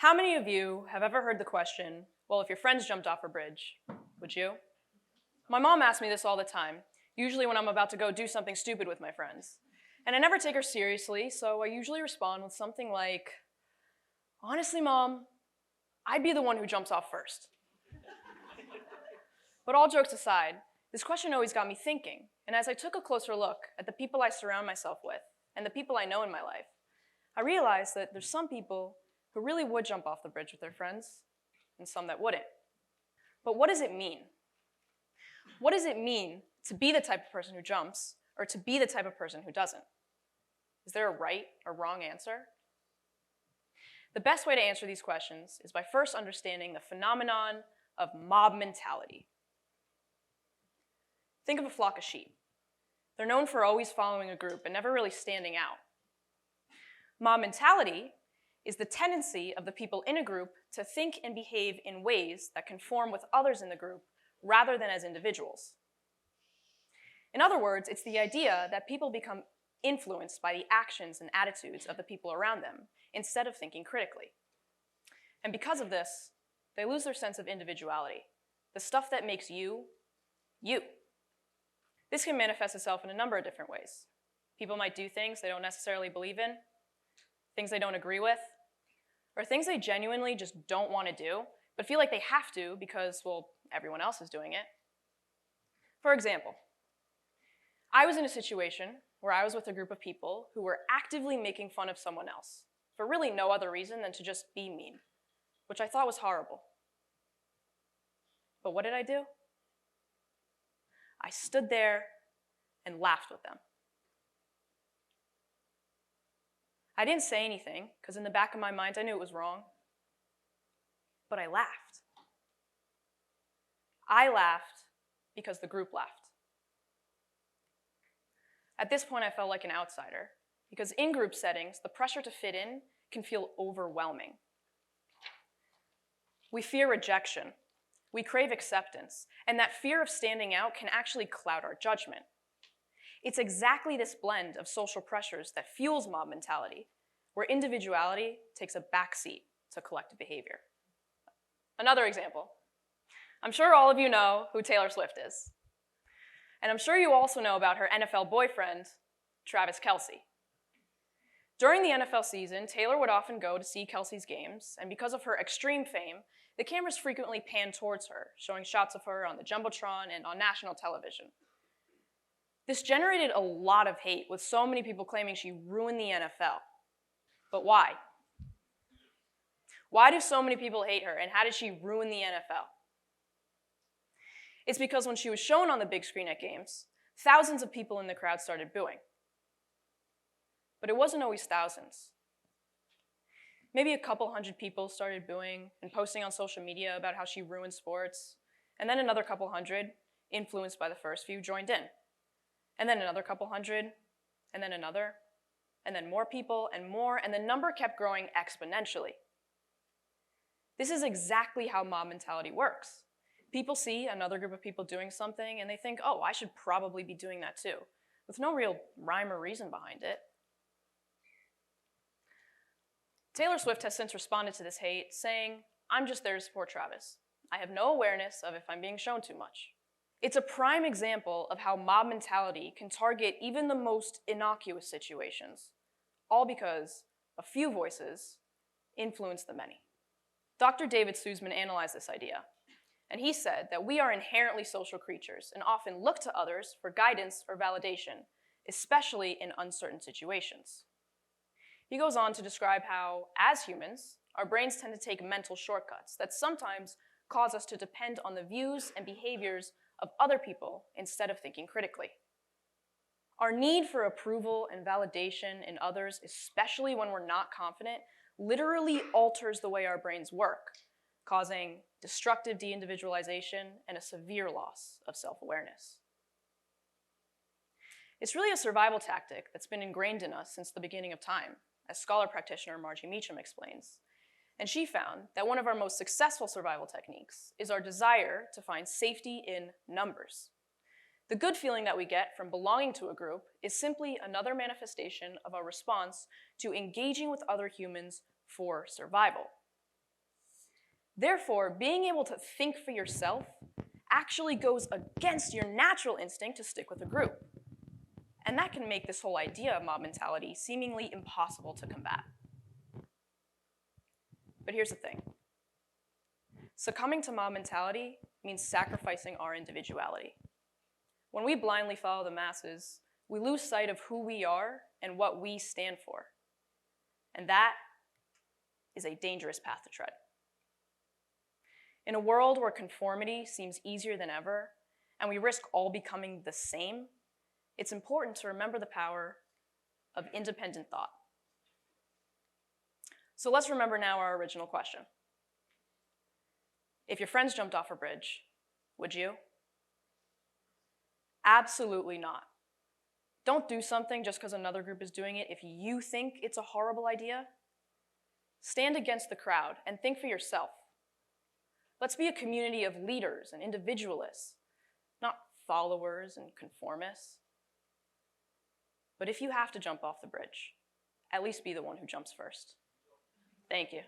How many of you have ever heard the question, well, if your friends jumped off a bridge, would you? My mom asks me this all the time, usually when I'm about to go do something stupid with my friends. And I never take her seriously, so I usually respond with something like, honestly, Mom, I'd be the one who jumps off first. But all jokes aside, this question always got me thinking, and as I took a closer look at the people I surround myself with and the people I know in my life, I realized that there's some people who really would jump off the bridge with their friends, and some that wouldn't. But what does it mean? What does it mean to be the type of person who jumps, or to be the type of person who doesn't? Is there a right or wrong answer? The best way to answer these questions is by first understanding the phenomenon of mob mentality. Think of a flock of sheep. They're known for always following a group and never really standing out. Mob mentality is the tendency of the people in a group to think and behave in ways that conform with others in the group rather than as individuals. In other words, it's the idea that people become influenced by the actions and attitudes of the people around them instead of thinking critically. And because of this, they lose their sense of individuality, the stuff that makes you, you. This can manifest itself in a number of different ways. People might do things they don't necessarily believe in, things they don't agree with, or things they genuinely just don't want to do, but feel like they have to because, well, everyone else is doing it. For example, I was in a situation where I was with a group of people who were actively making fun of someone else for really no other reason than to just be mean, which I thought was horrible. But what did I do? I stood there and laughed with them. I didn't say anything, because in the back of my mind I knew it was wrong, but I laughed. I laughed because the group laughed. At this point, I felt like an outsider, because in group settings, the pressure to fit in can feel overwhelming. We fear rejection, we crave acceptance, and that fear of standing out can actually cloud our judgment. It's exactly this blend of social pressures that fuels mob mentality, where individuality takes a backseat to collective behavior. Another example. I'm sure all of you know who Taylor Swift is. And I'm sure you also know about her NFL boyfriend, Travis Kelce. During the NFL season, Taylor would often go to see Kelce's games, and because of her extreme fame, the cameras frequently panned towards her, showing shots of her on the Jumbotron and on national television. This generated a lot of hate, with so many people claiming she ruined the NFL. But why? Why do so many people hate her, and how did she ruin the NFL? It's because when she was shown on the big screen at games, thousands of people in the crowd started booing. But it wasn't always thousands. Maybe a couple hundred people started booing and posting on social media about how she ruined sports, and then another couple hundred, influenced by the first few, joined in. And then another couple hundred, and then another, and then more people and more, and the number kept growing exponentially. This is exactly how mob mentality works. People see another group of people doing something and they think, oh, I should probably be doing that too, with no real rhyme or reason behind it. Taylor Swift has since responded to this hate, saying, I'm just there to support Travis. I have no awareness of if I'm being shown too much. It's a prime example of how mob mentality can target even the most innocuous situations, all because a few voices influence the many. Dr. David Sussman analyzed this idea, and he said that we are inherently social creatures and often look to others for guidance or validation, especially in uncertain situations. He goes on to describe how, as humans, our brains tend to take mental shortcuts that sometimes cause us to depend on the views and behaviors of other people instead of thinking critically. Our need for approval and validation in others, especially when we're not confident, literally alters the way our brains work, causing destructive de-individualization and a severe loss of self-awareness. It's really a survival tactic that's been ingrained in us since the beginning of time, as scholar practitioner Margie Meacham explains. And she found that one of our most successful survival techniques is our desire to find safety in numbers. The good feeling that we get from belonging to a group is simply another manifestation of our response to engaging with other humans for survival. Therefore, being able to think for yourself actually goes against your natural instinct to stick with a group. And that can make this whole idea of mob mentality seemingly impossible to combat. But here's the thing. Succumbing to mob mentality means sacrificing our individuality. When we blindly follow the masses, we lose sight of who we are and what we stand for. And that is a dangerous path to tread. In a world where conformity seems easier than ever, and we risk all becoming the same, it's important to remember the power of independent thought. So let's remember now our original question. If your friends jumped off a bridge, would you? Absolutely not. Don't do something just because another group is doing it if you think it's a horrible idea. Stand against the crowd and think for yourself. Let's be a community of leaders and individualists, not followers and conformists. But if you have to jump off the bridge, at least be the one who jumps first. Thank you.